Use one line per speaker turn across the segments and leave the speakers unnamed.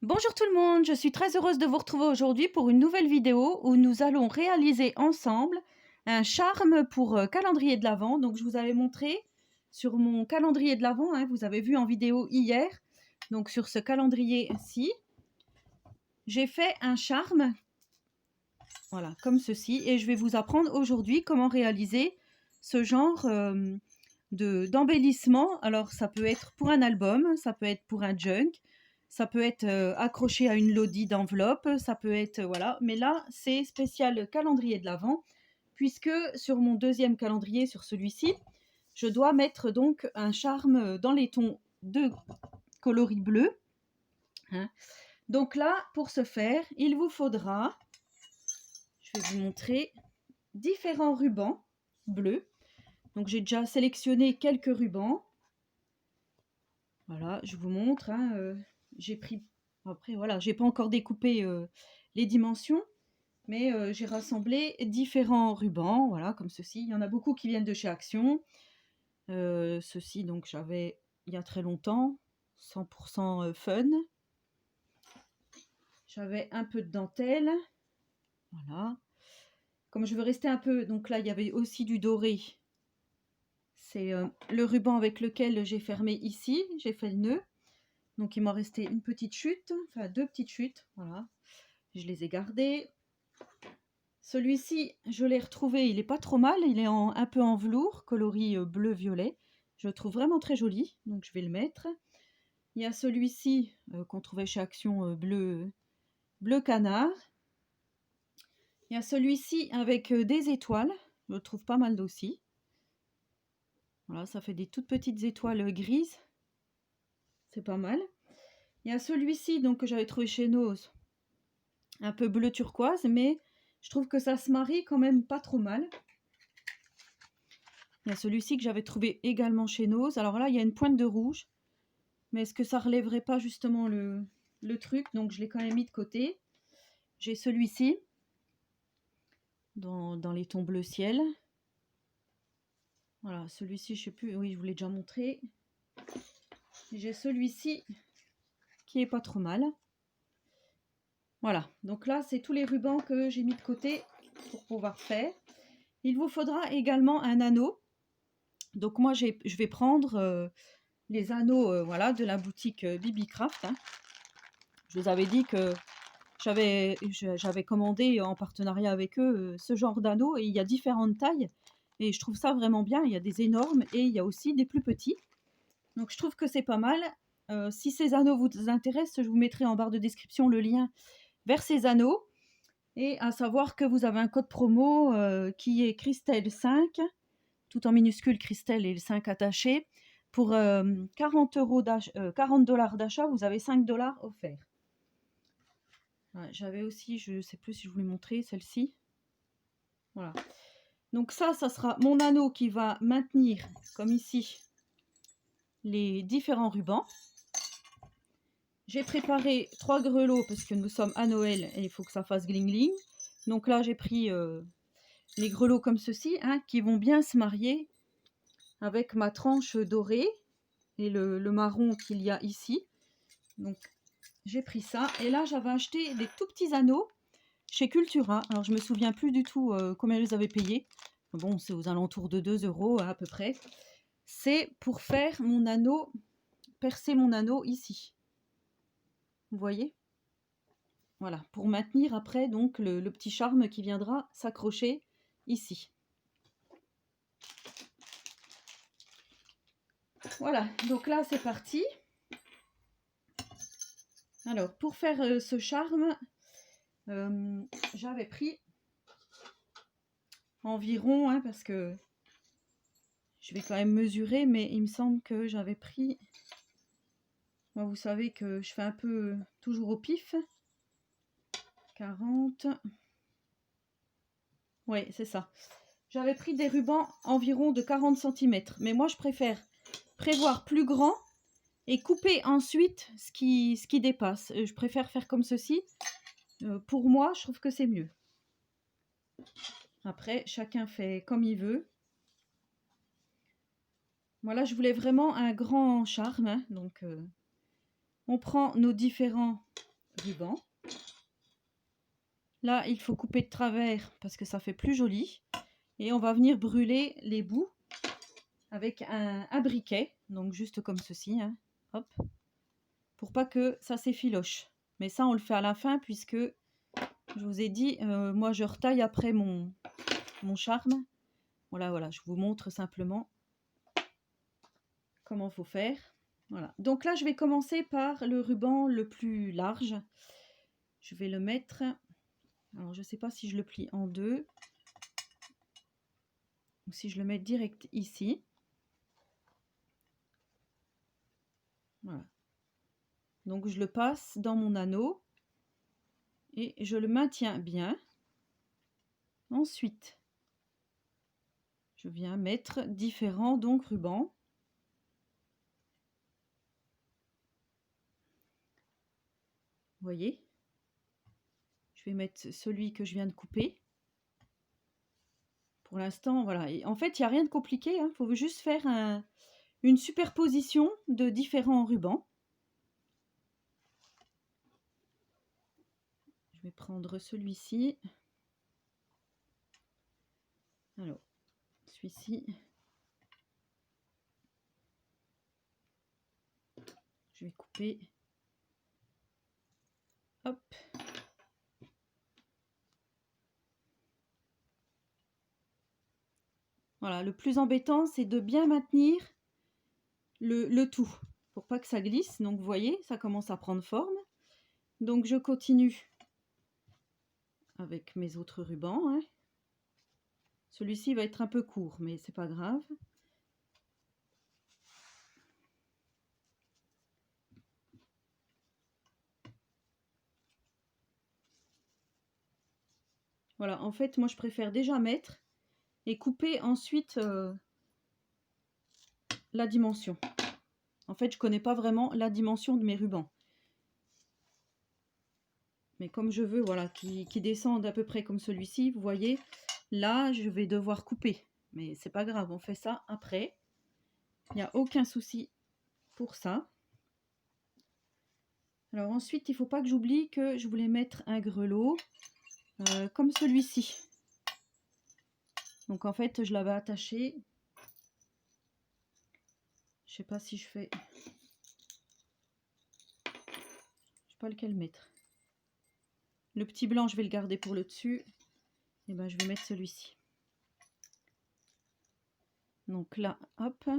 Bonjour tout le monde, je suis très heureuse de vous retrouver aujourd'hui pour une nouvelle vidéo où nous allons réaliser ensemble un charme pour calendrier de l'Avent. Donc je vous avais montré sur mon calendrier de l'Avent, vous avez vu en vidéo hier, donc sur ce calendrier-ci, j'ai fait un charme, voilà, comme ceci, et je vais vous apprendre aujourd'hui comment réaliser ce genre d'embellissement. Alors ça peut être pour un album, ça peut être pour un junk, ça peut être accroché à une lodi d'enveloppe, ça peut être voilà. Mais là, c'est spécial calendrier de l'Avent, puisque sur mon deuxième calendrier, sur celui-ci, je dois mettre donc un charme dans les tons de coloris bleu. Hein. Donc là, pour ce faire, il vous faudra, je vais vous montrer, différents rubans bleus. Donc j'ai déjà sélectionné quelques rubans. Voilà, je vous montre. J'ai pris. Après, voilà, j'ai pas encore découpé les dimensions, mais j'ai rassemblé différents rubans. Voilà, comme ceci. Il y en a beaucoup qui viennent de chez Action. Ceci, donc, j'avais il y a très longtemps. 100% fun. J'avais un peu de dentelle. Voilà. Comme je veux rester un peu. Donc là, il y avait aussi du doré. C'est le ruban avec lequel j'ai fermé ici. J'ai fait le nœud. Donc il m'en restait une petite chute, enfin 2 petites chutes, voilà. Je les ai gardées. Celui-ci, je l'ai retrouvé, il est pas trop mal, il est un peu en velours, coloris bleu-violet. Je le trouve vraiment très joli, donc je vais le mettre. Il y a celui-ci qu'on trouvait chez Action bleu canard. Il y a celui-ci avec des étoiles, je le trouve pas mal aussi. Voilà, ça fait des toutes petites étoiles grises. C'est pas mal. Il y a celui-ci donc que j'avais trouvé chez Nose, un peu bleu turquoise, mais je trouve que ça se marie quand même pas trop mal. Il y a celui-ci que j'avais trouvé également chez Nose. Alors là, il y a une pointe de rouge, mais est-ce que ça relèverait pas justement le truc? Donc je l'ai quand même mis de côté. J'ai celui-ci dans les tons bleu ciel. Voilà, celui-ci, je sais plus, oui, je vous l'ai déjà montré. J'ai celui-ci qui est pas trop mal. Voilà, donc là, c'est tous les rubans que j'ai mis de côté pour pouvoir faire. Il vous faudra également un anneau. Donc moi, je vais prendre les anneaux voilà, de la boutique Bibicraft. Je vous avais dit que j'avais commandé en partenariat avec eux ce genre d'anneaux et il y a différentes tailles. Et je trouve ça vraiment bien. Il y a des énormes et il y a aussi des plus petits. Donc je trouve que c'est pas mal. Si ces anneaux vous intéressent, je vous mettrai en barre de description le lien vers ces anneaux. Et à savoir que vous avez un code promo qui est Christelle 5, tout en minuscule Christelle et le 5 attaché. Pour 40 $ d'achat, vous avez 5 $ offerts. Ouais, j'avais aussi, je ne sais plus si je vous l'ai montré, celle-ci. Voilà. Donc ça sera mon anneau qui va maintenir, comme ici, les différents rubans. J'ai préparé 3 grelots parce que nous sommes à Noël et il faut que ça fasse gling-gling. Donc là, j'ai pris les grelots comme ceci, qui vont bien se marier avec ma tranche dorée et le marron qu'il y a ici. Donc j'ai pris ça. Et là, j'avais acheté des tout petits anneaux chez Cultura. Alors, je me souviens plus du tout combien je les avais payés. Bon, c'est aux alentours de 2 € à peu près. C'est pour faire mon anneau, percer mon anneau ici. Vous voyez? Voilà, pour maintenir après donc le petit charme qui viendra s'accrocher ici. Voilà, donc là c'est parti. Alors, pour faire ce charme, j'avais pris environ, parce que je vais quand même mesurer, mais il me semble que j'avais pris... Moi, vous savez que je fais un peu toujours au pif. 40. Ouais, c'est ça. J'avais pris des rubans environ de 40 cm. Mais moi, je préfère prévoir plus grand et couper ensuite ce qui dépasse. Je préfère faire comme ceci. Pour moi, je trouve que c'est mieux. Après, chacun fait comme il veut. Voilà, je voulais vraiment un grand charme. Donc, on prend nos différents ruban. Là, il faut couper de travers parce que ça fait plus joli. Et on va venir brûler les bouts avec un briquet, donc juste comme ceci, hein. Hop, pour pas que ça s'effiloche. Mais ça, on le fait à la fin puisque je vous ai dit, moi je retaille après mon charme. Voilà, je vous montre simplement comment il faut faire. Voilà. Donc là, je vais commencer par le ruban le plus large. Je vais le mettre. Alors, je ne sais pas si je le plie en deux ou si je le mets direct ici. Voilà. Donc, je le passe dans mon anneau et je le maintiens bien. Ensuite, je viens mettre différents rubans. Vous voyez? Je vais mettre celui que je viens de couper. Pour l'instant, voilà. Et en fait, il n'y a rien de compliqué, hein. Il faut juste faire une superposition de différents rubans. Je vais prendre celui-ci. Alors, celui-ci. Je vais couper. Hop. Voilà, le plus embêtant, c'est de bien maintenir le tout pour pas que ça glisse. Donc, vous voyez, ça commence à prendre forme. Donc, je continue avec mes autres rubans, hein. Celui-ci va être un peu court, mais c'est pas grave. Voilà, en fait, moi, je préfère déjà mettre et couper ensuite la dimension. En fait, je connais pas vraiment la dimension de mes rubans. Mais comme je veux, voilà, qui descendent à peu près comme celui-ci, vous voyez, là, je vais devoir couper. Mais c'est pas grave, on fait ça après. Il n'y a aucun souci pour ça. Alors ensuite, il ne faut pas que j'oublie que je voulais mettre un grelot comme celui-ci. Donc en fait, je l'avais attaché. Je sais pas si je fais... Je sais pas lequel mettre. Le petit blanc, je vais le garder pour le dessus. Et ben, je vais mettre celui-ci. Donc là, hop.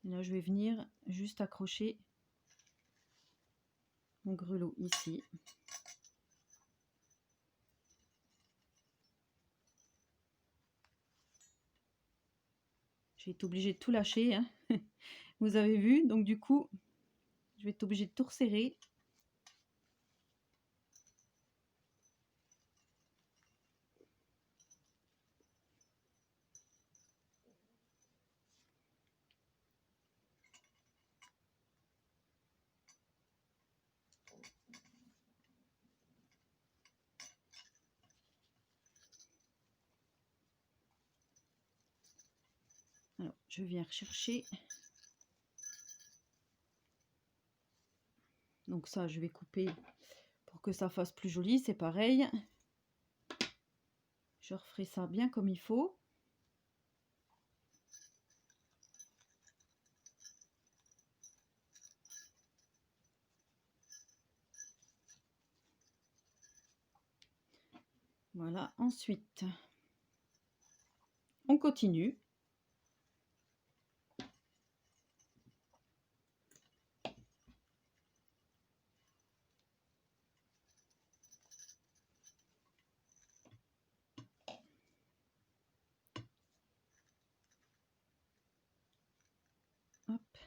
Et là, je vais venir juste accrocher mon grelot ici. Je vais être obligée de tout lâcher, hein. Vous avez vu, donc du coup, je vais être obligée de tout resserrer. Alors, je viens rechercher. Donc ça, je vais couper pour que ça fasse plus joli, c'est pareil. Je referai ça bien comme il faut. Voilà, ensuite, on continue. Hop.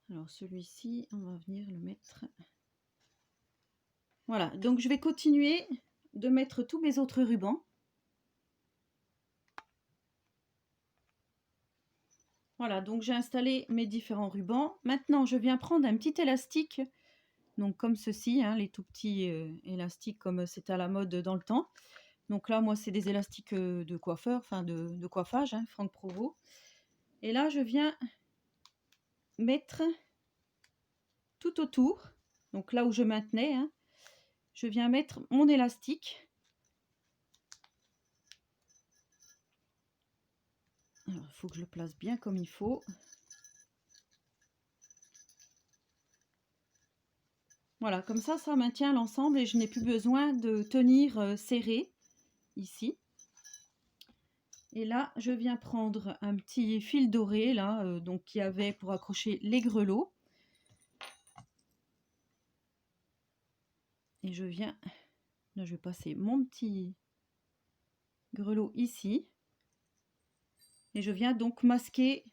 Alors celui-ci, on va venir le mettre. Voilà, donc je vais continuer de mettre tous mes autres rubans. Voilà, donc j'ai installé mes différents rubans. Maintenant, je viens prendre un petit élastique Donc comme ceci, hein, les tout petits élastiques comme c'était à la mode dans le temps. Donc là, moi, c'est des élastiques de coiffeur, enfin de coiffage, hein, Franck Provost. Et là, je viens mettre tout autour, donc là où je maintenais, hein, je viens mettre mon élastique. Alors, il faut que je le place bien comme il faut. Voilà, comme ça maintient l'ensemble et je n'ai plus besoin de tenir serré ici. Et là, je viens prendre un petit fil doré, là, donc qu'il y avait pour accrocher les grelots. Et je viens, là, je vais passer mon petit grelot ici. Et je viens donc masquer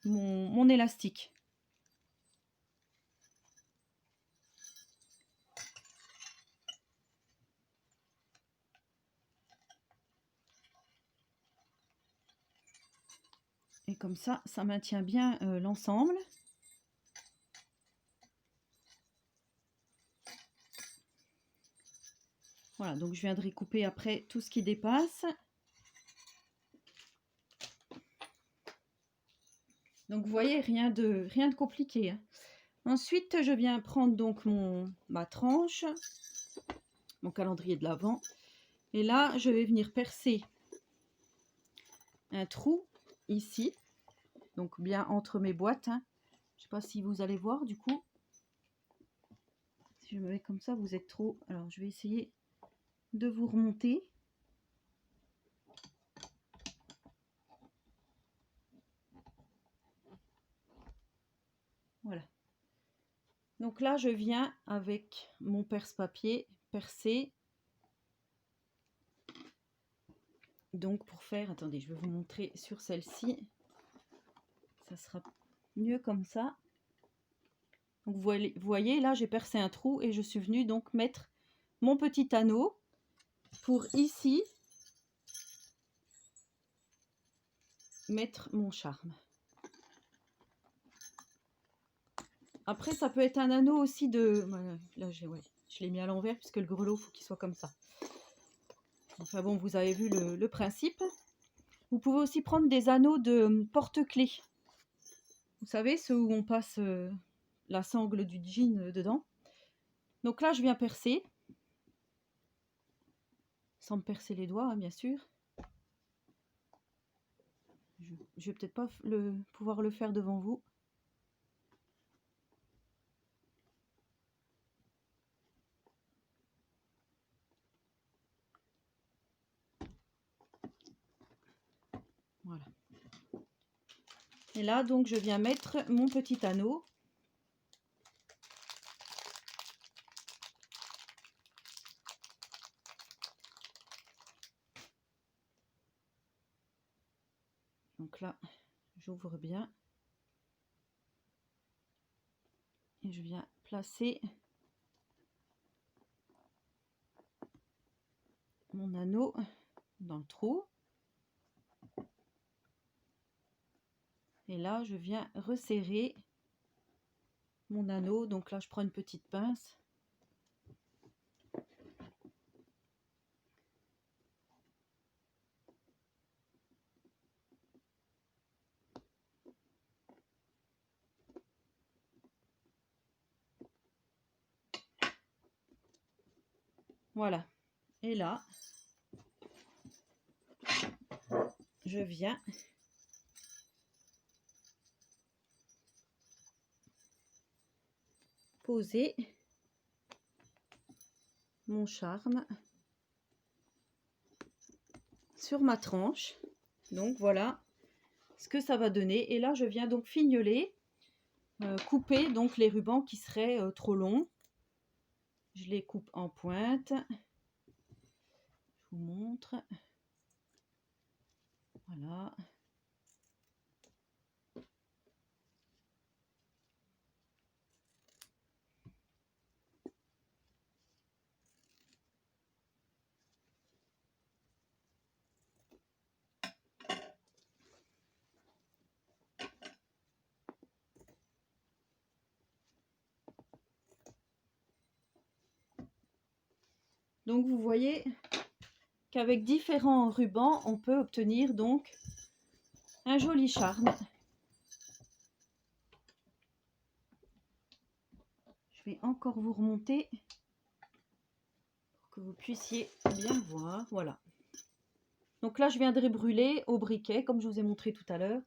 mon élastique. Et comme ça maintient bien l'ensemble. Voilà, donc je viendrai couper après tout ce qui dépasse. Donc vous voyez, rien de compliqué, hein. Ensuite, je viens prendre donc ma tranche, mon calendrier de l'Avent. Et là, je vais venir percer un trou ici, donc bien entre mes boîtes, hein. Je ne sais pas si vous allez voir du coup. Si je me mets comme ça, vous êtes trop. Alors, je vais essayer de vous remonter. Voilà. Donc là, je viens avec mon perce-papier percer. Donc pour faire, attendez, je vais vous montrer sur celle-ci. Ça sera mieux comme ça. Donc vous voyez, là, j'ai percé un trou et je suis venue donc mettre mon petit anneau pour ici mettre mon charme. Après, ça peut être un anneau aussi de... Là, je l'ai mis à l'envers puisque le grelot, faut qu'il soit comme ça. Enfin bon, vous avez vu le principe. Vous pouvez aussi prendre des anneaux de porte-clés. Vous savez, ceux où on passe la sangle du jean dedans. Donc là, je viens percer. Sans me percer les doigts, hein, bien sûr. Je vais peut-être pas pouvoir le faire devant vous. Voilà. Et là, donc, je viens mettre mon petit anneau. Donc là, j'ouvre bien. Et je viens placer mon anneau dans le trou. Et là, je viens resserrer mon anneau. Donc là, je prends une petite pince. Voilà. Et là, je viens poser mon charme sur ma tranche. Donc voilà ce que ça va donner. Et là, je viens donc fignoler, couper donc les rubans qui seraient trop longs. Je les coupe en pointe. Je vous montre. Voilà. Donc vous voyez qu'avec différents rubans, on peut obtenir donc un joli charme. Je vais encore vous remonter pour que vous puissiez bien voir. Voilà. Donc là, je viendrai brûler au briquet, comme je vous ai montré tout à l'heure.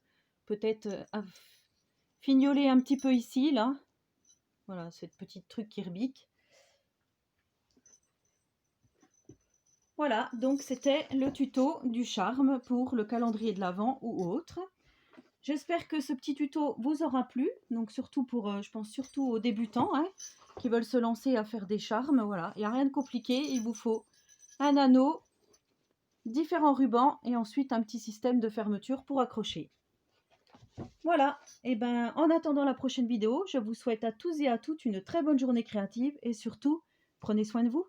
Peut-être fignoler un petit peu ici, là. Voilà, cette petite truc qui rebique. Voilà, donc c'était le tuto du charme pour le calendrier de l'Avent ou autre. J'espère que ce petit tuto vous aura plu. Donc surtout pour, je pense surtout aux débutants hein, qui veulent se lancer à faire des charmes. Voilà, il n'y a rien de compliqué. Il vous faut un anneau, différents rubans et ensuite un petit système de fermeture pour accrocher. Voilà, et ben en attendant la prochaine vidéo, je vous souhaite à tous et à toutes une très bonne journée créative et surtout, prenez soin de vous.